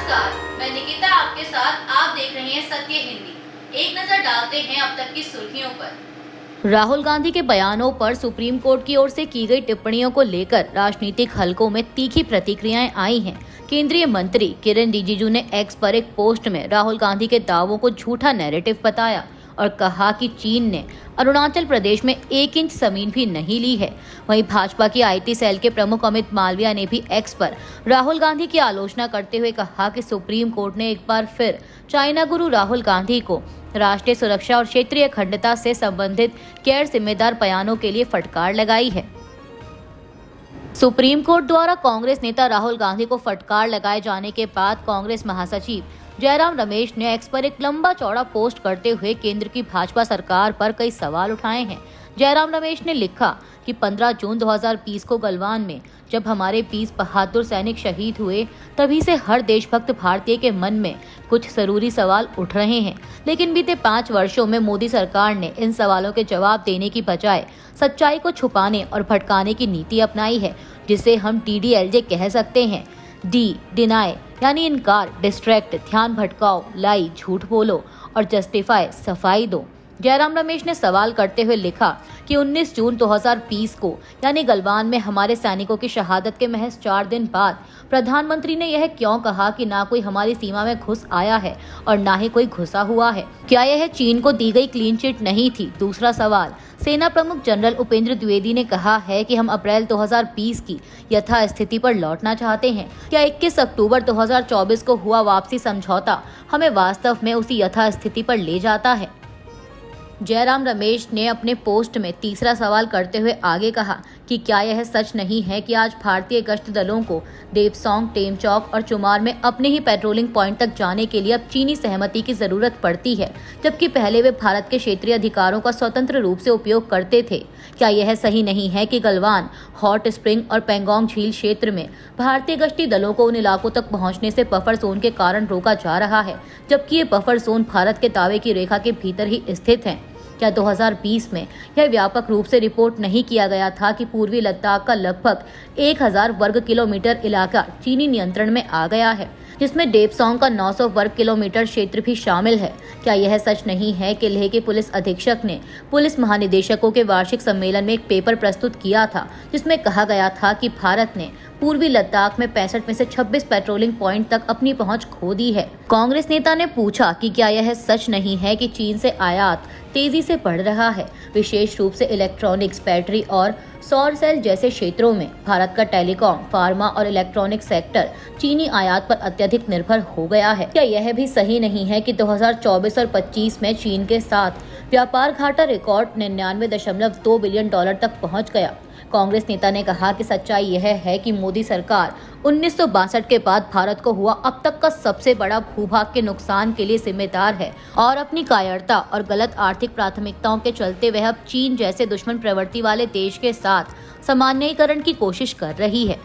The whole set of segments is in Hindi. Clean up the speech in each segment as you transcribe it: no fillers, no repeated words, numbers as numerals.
नमस्कार, मैं निकिता आपके साथ। आप देख रहे हैं सत्य हिंदी। एक नजर डालते हैं अब तक की सुर्खियों पर। राहुल गांधी के बयानों पर सुप्रीम कोर्ट की ओर से की गई टिप्पणियों को लेकर राजनीतिक हलकों में तीखी प्रतिक्रियाएं आई हैं। केंद्रीय मंत्री किरण रिजिजू ने एक्स पर एक पोस्ट में राहुल गांधी के दावों को झूठा नैरेटिव बताया और कहा कि चीन ने अरुणाचल प्रदेश में 1 इंच जमीन भी नहीं ली है। वहीं भाजपा की आईटी सेल के प्रमुख अमित मालविया ने भी एक्स पर राहुल गांधी की आलोचना करते हुए कहा कि सुप्रीम कोर्ट ने एक बार फिर चाइना गुरु राहुल गांधी को राष्ट्रीय सुरक्षा और क्षेत्रीय अखंडता से संबंधित गैर जिम्मेदार बयानों के लिए फटकार लगाई है। सुप्रीम कोर्ट द्वारा कांग्रेस नेता राहुल गांधी को फटकार लगाए जाने के बाद कांग्रेस महासचिव जयराम रमेश ने एक्स पर एक लंबा चौड़ा पोस्ट करते हुए केंद्र की भाजपा सरकार पर कई सवाल उठाए हैं। जयराम रमेश ने लिखा कि 15 जून 2020 को गलवान में जब हमारे 20 बहादुर सैनिक शहीद हुए, तभी से हर देशभक्त भारतीय के मन में कुछ जरूरी सवाल उठ रहे हैं। लेकिन बीते 5 वर्षों में मोदी सरकार ने इन सवालों के जवाब देने की बजाय सच्चाई को छुपाने और भटकाने की नीति अपनाई है, जिसे हम DDLJ कह सकते हैं। डिनाई यानी इनकार, डिस्ट्रैक्ट ध्यान भटकाओ, लाई झूठ बोलो और जस्टिफाई सफाई दो। जयराम रमेश ने सवाल करते हुए लिखा कि 19 जून 2020 को यानी गलवान में हमारे सैनिकों की शहादत के महज 4 दिन बाद प्रधानमंत्री ने यह क्यों कहा कि ना कोई हमारी सीमा में घुस आया है और ना ही कोई घुसा हुआ है? क्या यह चीन को दी गई क्लीन चिट नहीं थी? दूसरा सवाल, सेना प्रमुख जनरल उपेंद्र द्विवेदी ने कहा है कि हम अप्रैल 2020 की यथास्थिति पर लौटना चाहते हैं। क्या 21 अक्टूबर 2024 को हुआ वापसी समझौता हमें वास्तव में उसी यथास्थिति पर ले जाता है? जयराम रमेश ने अपने पोस्ट में तीसरा सवाल करते हुए आगे कहा कि क्या यह सच नहीं है कि आज भारतीय गश्त दलों को देपसोंग, टेमचौक और चुमार में अपने ही पेट्रोलिंग पॉइंट तक जाने के लिए अब चीनी सहमति की जरूरत पड़ती है, जबकि पहले वे भारत के क्षेत्रीय अधिकारों का स्वतंत्र रूप से उपयोग करते थे? क्या यह सही नहीं है कि गलवान, हॉट स्प्रिंग और पेंगोंग झील क्षेत्र में भारतीय गश्ती दलों को उन इलाकों तक पहुंचने से बफर जोन के कारण रोका जा रहा है, जबकि ये बफर जोन भारत के दावे की रेखा के भीतर ही स्थित है? क्या 2020 में यह व्यापक रूप से रिपोर्ट नहीं किया गया था कि पूर्वी लद्दाख का लगभग 1000 वर्ग किलोमीटर इलाका चीनी नियंत्रण में आ गया है, जिसमें देपसोंग का 900 वर्ग किलोमीटर क्षेत्र भी शामिल है? क्या यह सच नहीं है कि लेह के पुलिस अधीक्षक ने पुलिस महानिदेशकों के वार्षिक सम्मेलन में एक पेपर प्रस्तुत किया था, जिसमें कहा गया था कि भारत ने पूर्वी लद्दाख में 65 में से 26 पेट्रोलिंग पॉइंट तक अपनी पहुंच खो दी है? कांग्रेस नेता ने पूछा कि क्या यह सच नहीं है कि चीन से आयात तेजी से बढ़ रहा है, विशेष रूप से इलेक्ट्रॉनिक्स, बैटरी और सौर सेल जैसे क्षेत्रों में? भारत का टेलीकॉम, फार्मा और इलेक्ट्रॉनिक सेक्टर चीनी आयात पर अत्यधिक निर्भर हो गया है। क्या यह भी सही नहीं है कि 2024 और 25 में चीन के साथ व्यापार घाटा रिकॉर्ड 99.2 बिलियन डॉलर तक पहुंच गया? कांग्रेस नेता ने कहा कि सच्चाई यह है कि मोदी सरकार 1962 के बाद भारत को हुआ अब तक का सबसे बड़ा भूभाग के नुकसान के लिए जिम्मेदार है और अपनी कायरता और गलत आर्थिक प्राथमिकताओं के चलते वह अब चीन जैसे दुश्मन प्रवृत्ति वाले देश के साथ सामान्यीकरण की कोशिश कर रही है।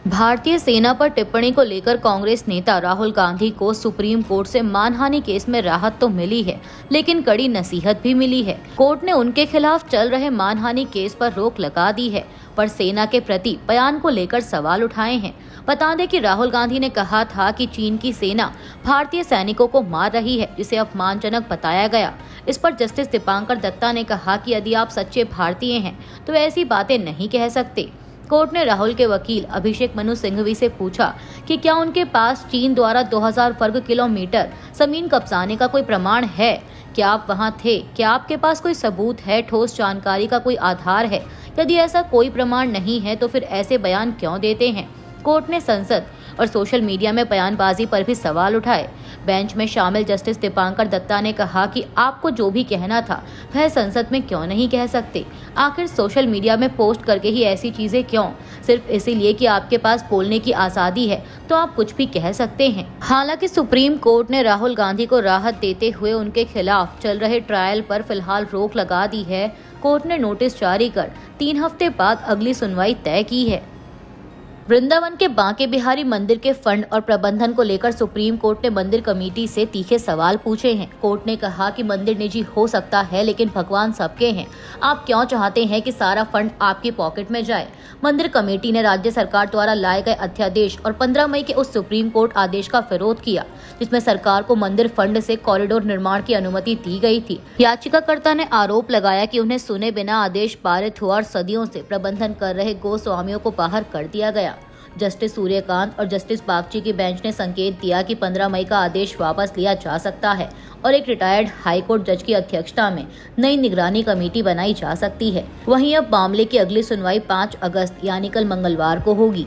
भारतीय सेना पर टिप्पणी को लेकर कांग्रेस नेता राहुल गांधी को सुप्रीम कोर्ट से मानहानि केस में राहत तो मिली है, लेकिन कड़ी नसीहत भी मिली है। कोर्ट ने उनके खिलाफ चल रहे मानहानि केस पर रोक लगा दी है, पर सेना के प्रति बयान को लेकर सवाल उठाए हैं। बता दें कि राहुल गांधी ने कहा था कि चीन की सेना भारतीय सैनिकों को मार रही है, जिसे अपमानजनक बताया गया। इस पर जस्टिस दीपांकर दत्ता ने कहा कि यदि आप सच्चे भारतीय हैं तो ऐसी बातें नहीं कह सकते। कोर्ट ने राहुल के वकील अभिषेक मनु सिंघवी से पूछा कि क्या उनके पास चीन द्वारा 2000 वर्ग किलोमीटर जमीन कब्जाने का कोई प्रमाण है? क्या आप वहां थे? क्या आपके पास कोई सबूत है, ठोस जानकारी का कोई आधार है? यदि ऐसा कोई प्रमाण नहीं है तो फिर ऐसे बयान क्यों देते हैं? कोर्ट ने संसद और सोशल मीडिया में बयानबाजी पर भी सवाल उठाए। बेंच में शामिल जस्टिस दीपांकर दत्ता ने कहा कि आपको जो भी कहना था वह संसद में क्यों नहीं कह सकते? आखिर सोशल मीडिया में पोस्ट करके ही ऐसी चीजें क्यों? सिर्फ इसीलिए कि आपके पास बोलने की आज़ादी है तो आप कुछ भी कह सकते हैं। हालांकि सुप्रीम कोर्ट ने राहुल गांधी को राहत देते हुए उनके खिलाफ चल रहे ट्रायल पर फिलहाल रोक लगा दी है। कोर्ट ने नोटिस जारी कर 3 हफ्ते बाद अगली सुनवाई तय की है। वृंदावन के बांके बिहारी मंदिर के फंड और प्रबंधन को लेकर सुप्रीम कोर्ट ने मंदिर कमेटी से तीखे सवाल पूछे हैं। कोर्ट ने कहा कि मंदिर निजी हो सकता है, लेकिन भगवान सबके हैं। आप क्यों चाहते हैं कि सारा फंड आपकी पॉकेट में जाए? मंदिर कमेटी ने राज्य सरकार द्वारा लाए गए अध्यादेश और 15 मई के उस सुप्रीम कोर्ट आदेश का विरोध किया, जिसमें सरकार को मंदिर फंड से कॉरिडोर निर्माण की अनुमति दी गई थी। याचिकाकर्ता ने आरोप लगाया कि उन्हें सुने बिना आदेश पारित हुआ और सदियों से प्रबंधन कर रहे गोस्वामियों को बाहर कर दिया गया। जस्टिस सूर्यकांत और जस्टिस बागची की बेंच ने संकेत दिया कि 15 मई का आदेश वापस लिया जा सकता है और एक रिटायर्ड हाईकोर्ट जज की अध्यक्षता में नई निगरानी कमेटी बनाई जा सकती है। वहीं अब मामले की अगली सुनवाई 5 अगस्त यानी कल मंगलवार को होगी।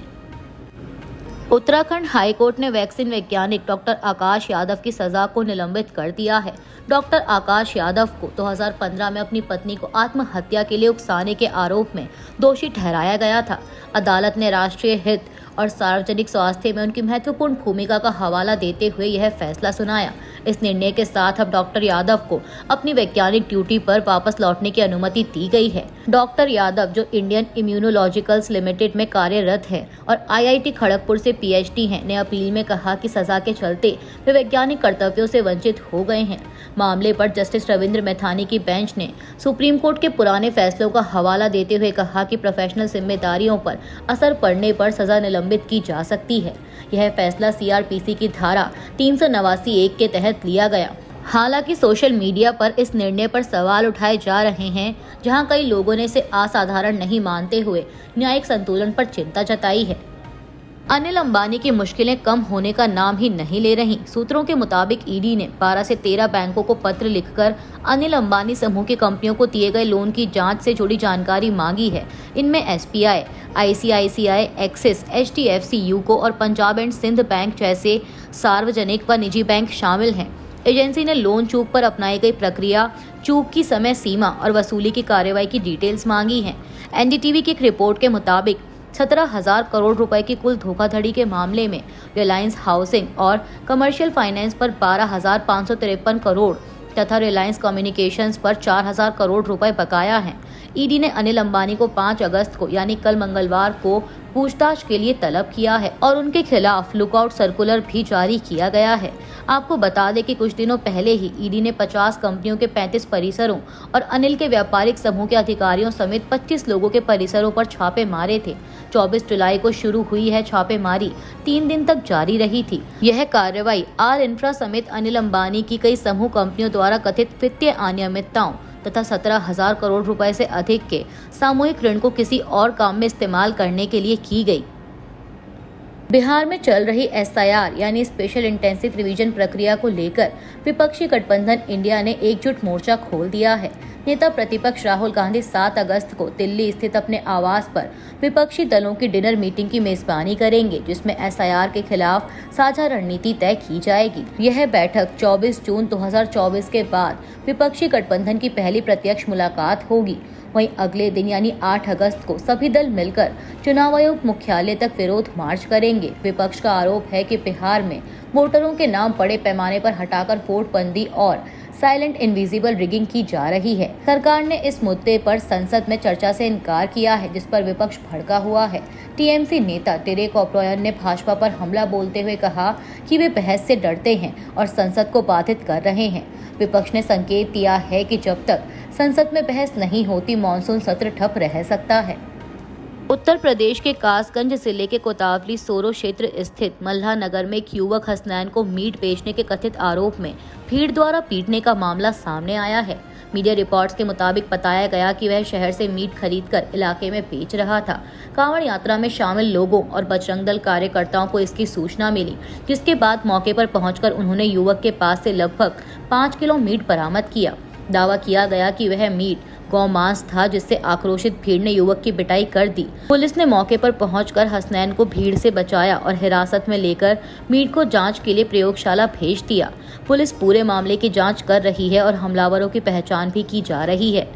उत्तराखंड हाईकोर्ट ने वैक्सीन वैज्ञानिक डॉक्टर आकाश यादव की सजा को निलंबित कर दिया है। डॉक्टर आकाश यादव को 2015 में अपनी पत्नी को आत्महत्या के लिए उकसाने के आरोप में दोषी ठहराया गया था। अदालत ने राष्ट्रीय हित और सार्वजनिक स्वास्थ्य में उनकी महत्वपूर्ण भूमिका का हवाला देते हुए यह फैसला सुनाया। इस निर्णय के साथ अब डॉक्टर यादव को अपनी वैज्ञानिक ड्यूटी पर वापस लौटने की अनुमति दी गई है। डॉक्टर यादव, जो इंडियन इम्यूनोलॉजिकल्स लिमिटेड में कार्यरत है और IIT खड़गपुर से PhD हैं, ने अपील में कहा कि सजा के चलते वे वैज्ञानिक कर्तव्यों से वंचित हो गए हैं। मामले पर जस्टिस रविंद्र मैथानी की बेंच ने सुप्रीम कोर्ट के पुराने फैसलों का हवाला देते हुए कहा कि प्रोफेशनल जिम्मेदारियों पर असर पड़ने पर सजा निलंबित की जा सकती है। यह फैसला CRPC की धारा 389(1) के तहत लिया गया। हालांकि सोशल मीडिया पर इस निर्णय पर सवाल उठाए जा रहे हैं, जहां कई लोगों ने इसे असाधारण नहीं मानते हुए न्यायिक संतुलन पर चिंता जताई है। अनिल अंबानी की मुश्किलें कम होने का नाम ही नहीं ले रही। सूत्रों के मुताबिक ED ने 12 से 13 बैंकों को पत्र लिखकर अनिल अंबानी समूह की कंपनियों को दिए गए लोन की जांच से जुड़ी जानकारी मांगी है। इनमें SBI, ICICI, axis, HDFC, UCO और पंजाब एंड सिंध बैंक जैसे सार्वजनिक व निजी बैंक शामिल हैं। एजेंसी ने लोन चूक पर अपनाई गई प्रक्रिया, चूक की समय सीमा और वसूली की कार्रवाई की डिटेल्स मांगी हैं। NDTV की एक रिपोर्ट के मुताबिक 17,000 करोड़ रुपए की कुल धोखाधड़ी के मामले में रिलायंस हाउसिंग और कमर्शियल फाइनेंस पर 12,553 करोड़ तथा रिलायंस कम्युनिकेशंस पर 4,000 करोड़ रुपए बकाया हैं। ED ने अनिल अंबानी को 5 अगस्त को यानी कल मंगलवार को पूछताछ के लिए तलब किया है और उनके खिलाफ लुकआउट सर्कुलर भी जारी किया गया है। आपको बता दें कि कुछ दिनों पहले ही ED ने 50 कंपनियों के 35 परिसरों और अनिल के व्यापारिक समूह के अधिकारियों समेत 25 लोगों के परिसरों पर छापे मारे थे। 24 जुलाई को शुरू हुई है छापेमारी 3 दिन तक जारी रही थी। यह कार्रवाई आर इंफ्रा समेत अनिल अंबानी की कई समूह कंपनियों द्वारा कथित वित्तीय अनियमितताओं तथा 17,000 करोड़ रुपए से अधिक के सामूहिक ऋण को किसी और काम में इस्तेमाल करने के लिए की गई। बिहार में चल रही SIR यानी स्पेशल इंटेंसिव रिवीजन प्रक्रिया को लेकर विपक्षी गठबंधन इंडिया ने एकजुट मोर्चा खोल दिया है। नेता प्रतिपक्ष राहुल गांधी 7 अगस्त को दिल्ली स्थित अपने आवास पर विपक्षी दलों की डिनर मीटिंग की मेजबानी करेंगे, जिसमें SIR के खिलाफ साझा रणनीति तय की जाएगी। यह बैठक 24 जून 2024 के बाद विपक्षी गठबंधन की पहली प्रत्यक्ष मुलाकात होगी। वहीं अगले दिन यानी 8 अगस्त को सभी दल मिलकर चुनाव आयोग मुख्यालय तक विरोध मार्च करेंगे। विपक्ष का आरोप है कि बिहार में वोटरों के नाम बड़े पैमाने पर हटाकर वोटबंदी और साइलेंट इनविजिबल रिगिंग की जा रही है। सरकार ने इस मुद्दे पर संसद में चर्चा से इनकार किया है, जिस पर विपक्ष भड़का हुआ है। TMC नेता डेरेक ओब्रायन ने भाजपा पर हमला बोलते हुए कहा कि वे बहस से डरते हैं और संसद को बाधित कर रहे हैं। विपक्ष ने संकेत दिया है कि जब तक संसद में बहस नहीं होती, मानसून सत्र ठप रह सकता है। उत्तर प्रदेश के कासगंज जिले के कोतावली सोरो क्षेत्र स्थित मल्हा नगर में एक युवक हसनैन को मीट बेचने के कथित आरोप में भीड़ द्वारा पीटने का मामला सामने आया है। मीडिया रिपोर्ट्स के मुताबिक बताया गया कि वह शहर से मीट खरीदकर इलाके में बेच रहा था। कांवड़ यात्रा में शामिल लोगों और बजरंग दल कार्यकर्ताओं को इसकी सूचना मिली, जिसके बाद मौके पर पहुंचकर उन्होंने युवक के पास से लगभग 5 किलो मीट बरामद किया। दावा किया गया कि वह मीट गौमांस था, जिससे आक्रोशित भीड़ ने युवक की पिटाई कर दी। पुलिस ने मौके पर पहुंचकर हसनैन को भीड़ से बचाया और हिरासत में लेकर मीट को जांच के लिए प्रयोगशाला भेज दिया। पुलिस पूरे मामले की जांच कर रही है और हमलावरों की पहचान भी की जा रही है।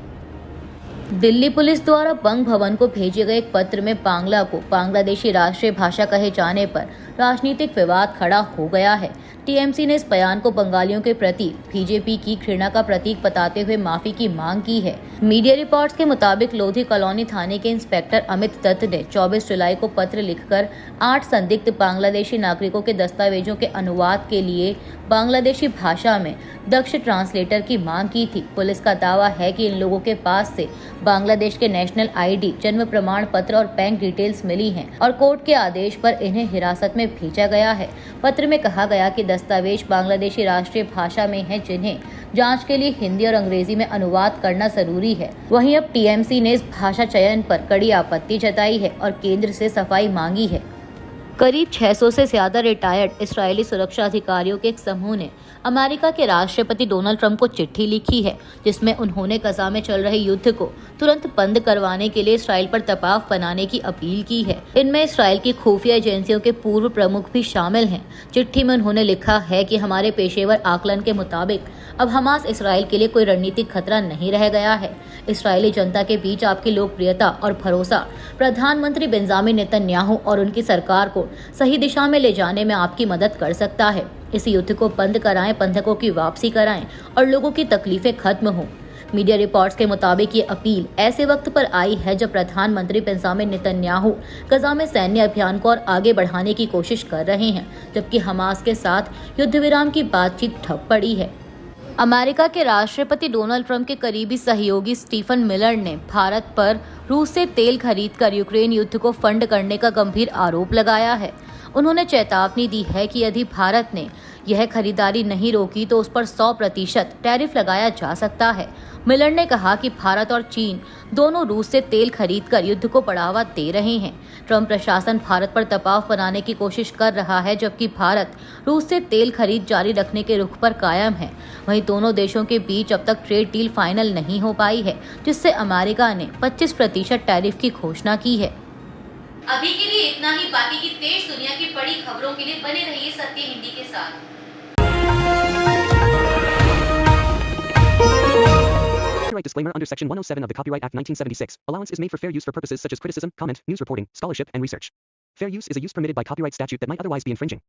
दिल्ली पुलिस द्वारा बंग भवन को भेजे गए एक पत्र में बांग्ला को बांग्लादेशी राष्ट्रीय भाषा कहे जाने पर राजनीतिक विवाद खड़ा हो गया है। टीएमसी ने इस बयान को बंगालियों के प्रति बीजेपी की घृणा का प्रतीक बताते हुए माफी की मांग की है। मीडिया रिपोर्ट्स के मुताबिक लोधी कॉलोनी थाने के इंस्पेक्टर अमित दत्त ने 24 जुलाई को पत्र लिखकर 8 संदिग्ध बांग्लादेशी नागरिकों के दस्तावेजों के अनुवाद के लिए बांग्लादेशी भाषा में दक्ष ट्रांसलेटर की मांग की थी। पुलिस का दावा है कि इन लोगों के पास से बांग्लादेश के नेशनल आईडी, जन्म प्रमाण पत्र और बैंक डिटेल्स मिली हैं और कोर्ट के आदेश पर इन्हें हिरासत में भेजा गया है। पत्र में कहा गया कि दस्तावेज बांग्लादेशी राष्ट्रीय भाषा में हैं, जिन्हें जांच के लिए हिंदी और अंग्रेजी में अनुवाद करना जरूरी है। वहीं अब टीएमसी ने इस भाषा चयन पर कड़ी आपत्ति जताई है और केंद्र से सफाई मांगी है। करीब 600 से ज्यादा रिटायर्ड इस्राएली सुरक्षा अधिकारियों के एक समूह ने अमेरिका के राष्ट्रपति डोनाल्ड ट्रंप को चिट्ठी लिखी है, जिसमें उन्होंने गजा में चल रहे युद्ध को तुरंत बंद करवाने के लिए इसराइल पर दबाव बनाने की अपील की है। इनमें इसराइल की खुफिया एजेंसियों के पूर्व प्रमुख भी शामिल हैं। चिट्ठी में उन्होंने लिखा है कि हमारे पेशेवर आकलन के मुताबिक अब हमास इसराइल के लिए कोई रणनीतिक खतरा नहीं रह गया है। इसराइली जनता के बीच आपकी लोकप्रियता और भरोसा प्रधानमंत्री बेंजामिन नेतन्याहू और उनकी सरकार को सही दिशा में ले जाने में आपकी मदद कर सकता है। इस युद्ध को बंद कराएं, बंधकों की वापसी कराएं और लोगों की तकलीफें खत्म हों। मीडिया रिपोर्ट्स के मुताबिक ये अपील ऐसे वक्त पर आई है जब प्रधानमंत्री बेंजामिन नेतन्याहू गजा में सैन्य अभियान को और आगे बढ़ाने की कोशिश कर रहे हैं, जबकि हमास के साथ युद्ध विराम की बातचीत ठप पड़ी है। अमेरिका के राष्ट्रपति डोनाल्ड ट्रंप के करीबी सहयोगी स्टीफन मिलर ने भारत पर रूस से तेल खरीदकर यूक्रेन युद्ध को फंड करने का गंभीर आरोप लगाया है। उन्होंने चेतावनी दी है कि यदि भारत ने यह खरीदारी नहीं रोकी तो उस पर 100% टैरिफ लगाया जा सकता है। मिलर ने कहा कि भारत और चीन दोनों रूस से तेल खरीदकर युद्ध को बढ़ावा दे रहे हैं। ट्रंप प्रशासन भारत पर दबाव बनाने की कोशिश कर रहा है, जबकि भारत रूस से तेल खरीद जारी रखने के रुख पर कायम है। वहीं दोनों देशों के बीच अब तक ट्रेड डील फाइनल नहीं हो पाई है, जिससे अमेरिका ने 25% टैरिफ की घोषणा की है। अभी के लिए इतना ही। बाकी की देश दुनिया की बड़ी खबरों के लिए बने रहिए सत्य हिंदी के साथ। Copyright disclaimer under Section 107 of the Copyright Act 1976. Allowance is made for fair use for purposes such as criticism, comment, news reporting, scholarship, and research. Fair use is a use permitted by copyright statute that might otherwise be infringing.